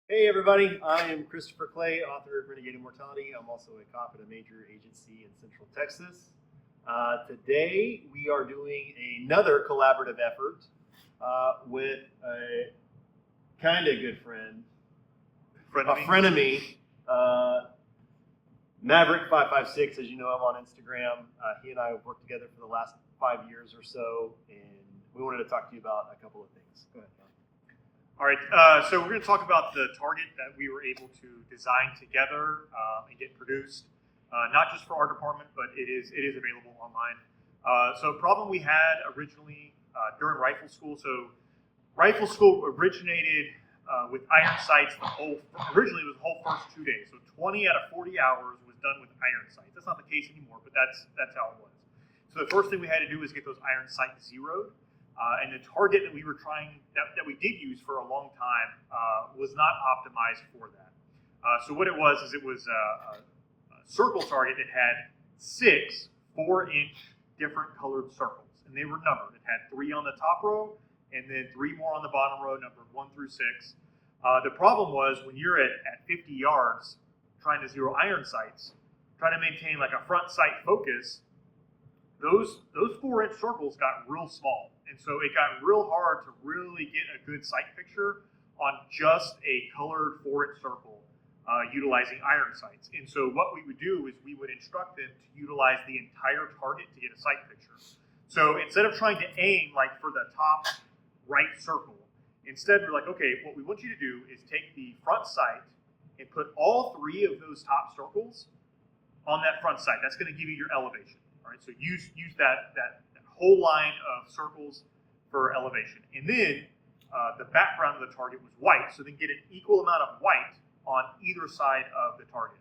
Hey everybody, I am Christopher Clay, author of Renegade Immortality. I'm also a cop at a major agency in Central Texas. Today we are doing another collaborative effort with a kind of good friend, frenemy, Maverick556. As you know, I'm on Instagram. He and I have worked together for the last 5 years or so, and we wanted to talk to you about a couple of things. Go ahead, John. All right, so we're going to talk about the target that we were able to design together and get produced, not just for our department, but it is available online. So a problem we had originally during rifle school. So rifle school originated with iron sights. Originally it was the whole first 2 days. So 20 out of 40 hours was done with iron sights. That's not the case anymore, but that's how it was. So the first thing we had to do was get those iron sights zeroed. And the target that we were that we did use for a long time was not optimized for that. So what it was a circle target that had 6 4-inch different colored circles, and they were numbered. It had 3 on the top row, and then 3 more on the bottom row, numbered 1 through 6. The problem was when you're at 50 yards trying to zero iron sights, trying to maintain like a front sight focus, those 4-inch circles got real small. And so it got real hard to really get a good sight picture on just a colored 4-inch circle utilizing iron sights. And so what we would do is we would instruct them to utilize the entire target to get a sight picture. So instead of trying to aim like for the top right circle, instead we're like, okay, what we want you to do is take the front sight and put all 3 of those top circles on that front sight. That's going to give you your elevation. All right, so use that whole line of circles for elevation. And then the background of the target was white, so then get an equal amount of white on either side of the target.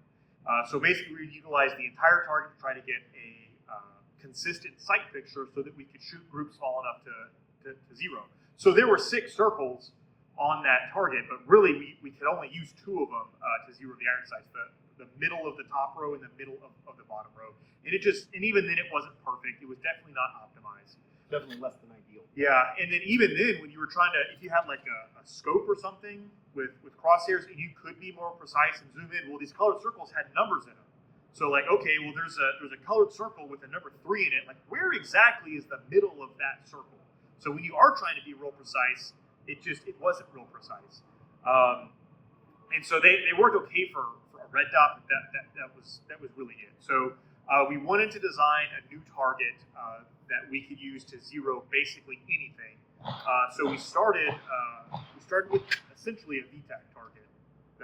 So basically we would utilize the entire target to try to get a consistent sight picture so that we could shoot groups small enough to zero. So there were 6 circles on that target, but really we could only use 2 of them to zero the iron sights, the middle of the top row and the middle of the bottom row. And even then it wasn't perfect. It was definitely not optimized. Definitely less than ideal. Yeah, and then even then when you were trying to, if you had like a scope or something with crosshairs and you could be more precise and zoom in, well, these colored circles had numbers in them. So like, okay, well there's a colored circle with a number 3 in it. Like where exactly is the middle of that circle? So when you are trying to be real precise, it wasn't real precise. And so they worked okay for a red dot, but that was really it. So we wanted to design a new target that we could use to zero basically anything. So we started with essentially a VTAC target.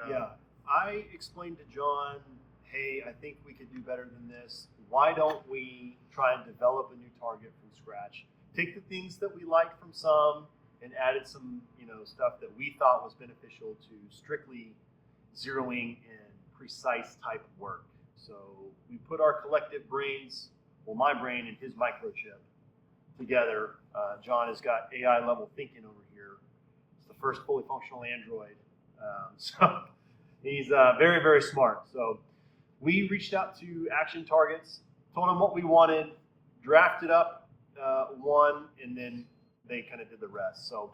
Yeah, I explained to John, hey, I think we could do better than this. Why don't we try and develop a new target from scratch? Take the things that we liked from some and added some, stuff that we thought was beneficial to strictly zeroing and precise type work. So we put our collective brains, well, my brain and his microchip together. John has got AI level thinking over here. It's the first fully functional Android. So he's very, very smart. So we reached out to Action Targets, told them what we wanted, drafted up one, and then they kind of did the rest. So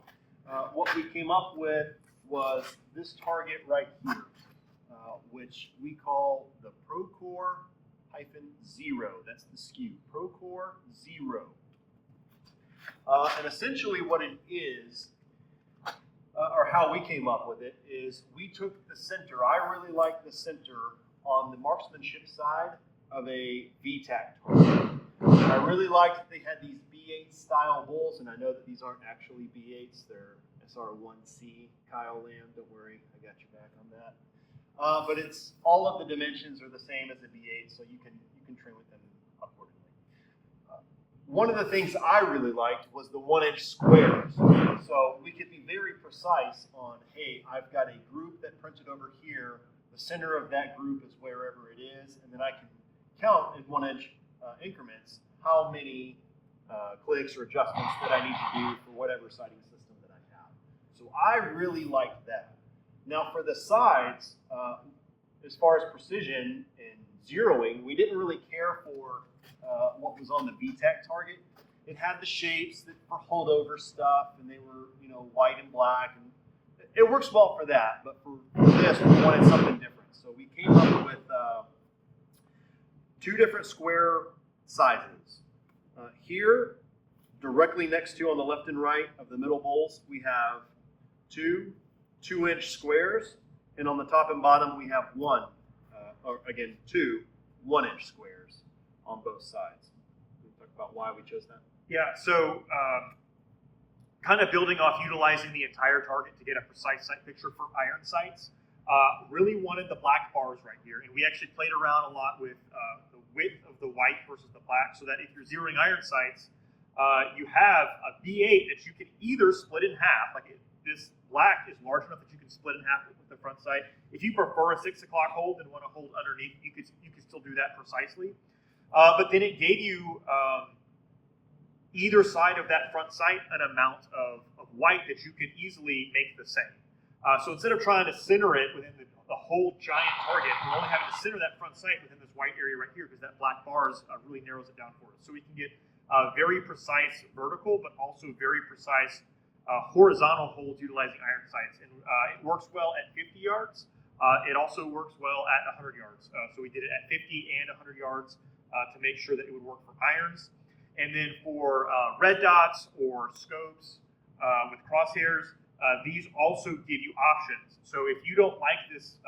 what we came up with was this target right here, which we call the PROCOR-ZERO. That's the SKU, PROCOR-ZERO. And essentially what it is, or how we came up with it, is we took the center. I really like the center on the marksmanship side of a VTAC target. I really liked that they had these B8 style bulls, and I know that these aren't actually B8s, they're SR1C. Kyle Lamb, don't worry, I got your back on that. But it's all of the dimensions are the same as a B8, so you can train with them accordingly. One of the things I really liked was the 1-inch squares. So we could be very precise on, hey, I've got a group that printed over here. The center of that group is wherever it is, and then I can count in 1-inch increments how many clicks or adjustments that I need to do for whatever sighting system that I have. So I really liked that. Now for the sides, as far as precision and zeroing, we didn't really care for what was on the VTAC target. It had the shapes that for holdover stuff, and they were white and black, and it works well for that, but for this, we wanted something different. So we came up with 2 different square sizes. Here, directly next to on the left and right of the middle bowls, we have 2 2-inch squares, and on the top and bottom we have 2 1-inch squares on both sides. Can we talk about why we chose that? Yeah, so kind of building off utilizing the entire target to get a precise sight picture for iron sights. Really wanted the black bars right here, and we actually played around a lot with the width of the white versus the black, so that if you're zeroing iron sights, you have a B8 that you can either split in half, this black is large enough that you can split in half with the front sight. If you prefer a 6 o'clock hold and want to hold underneath, you could still do that precisely. But then it gave you either side of that front sight an amount of white that you could easily make the same. So instead of trying to center it within the whole giant target, we're only having to center that front sight within this white area right here because that black bars really narrows it down for us. So we can get very precise vertical, but also very precise horizontal holds utilizing iron sights. And it works well at 50 yards. It also works well at 100 yards. So we did it at 50 and 100 yards to make sure that it would work for irons. And then for red dots or scopes with crosshairs, these also give you options. So if you don't like this,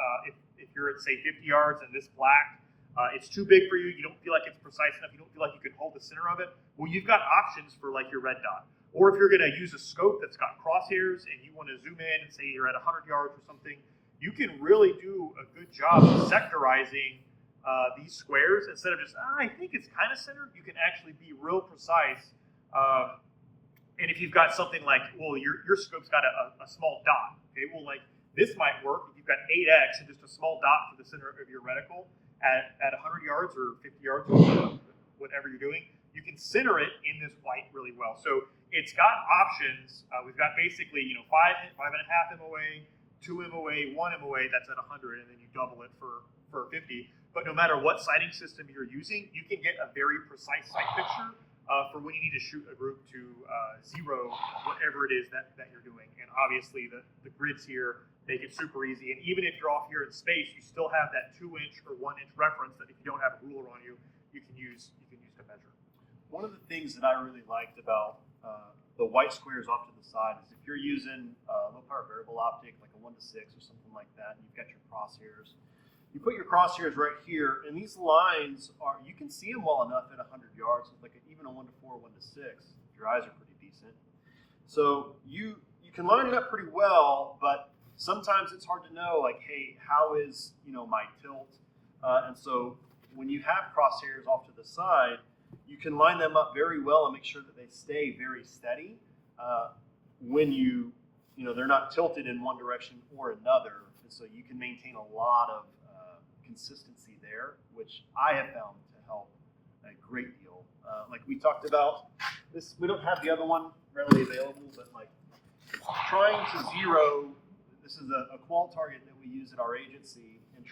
if you're at say 50 yards and this black, it's too big for you, you don't feel like it's precise enough, you don't feel like you can hold the center of it, well, you've got options for like your red dot. Or if you're going to use a scope that's got crosshairs and you want to zoom in and say you're at 100 yards or something, you can really do a good job of sectorizing these squares instead of just, I think it's kind of centered. You can actually be real precise. And if you've got something like, well, your scope's got a small dot, okay, well, like this might work if you've got 8x and just a small dot for the center of your reticle at 100 yards or 50 yards or whatever you're doing. You can center it in this white really well. So it's got options. We've got basically, 5.5 MOA, 2 MOA, 1 MOA, that's at 100, and then you double it for 50. But no matter what sighting system you're using, you can get a very precise sight picture for when you need to shoot a group to zero whatever it is that you're doing. And obviously the grids here make it super easy. And even if you're off here in space, you still have that 2-inch or 1-inch reference that if you don't have a ruler on you, you can use to measure. One of the things that I really liked about the white squares off to the side is if you're using low power variable optic, like a 1:6 or something like that, and you've got your crosshairs, you put your crosshairs right here, and these lines you can see them well enough at 100 yards, like even a 1:4, 1:6. Your eyes are pretty decent. So you can line it up pretty well, but sometimes it's hard to know, like, hey, how is my tilt? And so when you have crosshairs off to the side, you can line them up very well and make sure that they stay very steady when they're not tilted in one direction or another. And so you can maintain a lot of consistency there, which I have found to help a great deal. Like we talked about this, we don't have the other one readily available, but like trying to zero, this is a qual target that we use at our agency, and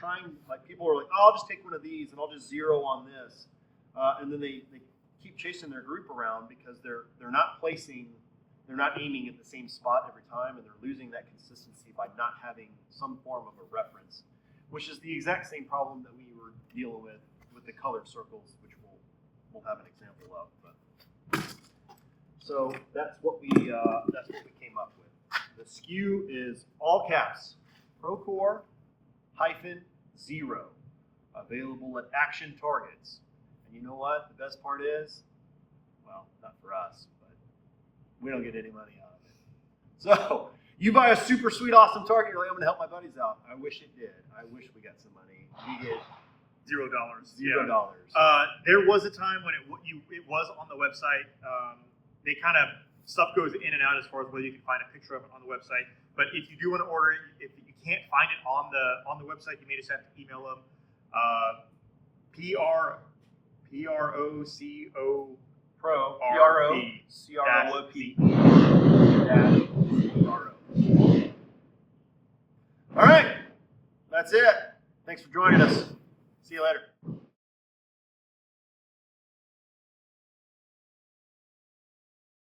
people are like, oh, I'll just take one of these and I'll just zero on this. And then they keep chasing their group around because they're not aiming at the same spot every time, and they're losing that consistency by not having some form of a reference, which is the exact same problem that we were dealing with the colored circles, which we'll have an example of. But so that's what we came up with. The SKU is all caps, PROCOR-ZERO, available at Action Targets. And you know what? The best part is, well, not for us, but we don't get any money out of it. So you buy a super sweet, awesome target, you're like, I'm going to help my buddies out. I wish it did. I wish we got some money. We get $0. $0. There was a time when it was on the website. They kind of stuff goes in and out as far as whether you can find a picture of it on the website. But if you do want to order it, if you can't find it on the website, you may just have to email them. PROCORP-ZERO. All right, that's it. Thanks for joining us. See you later.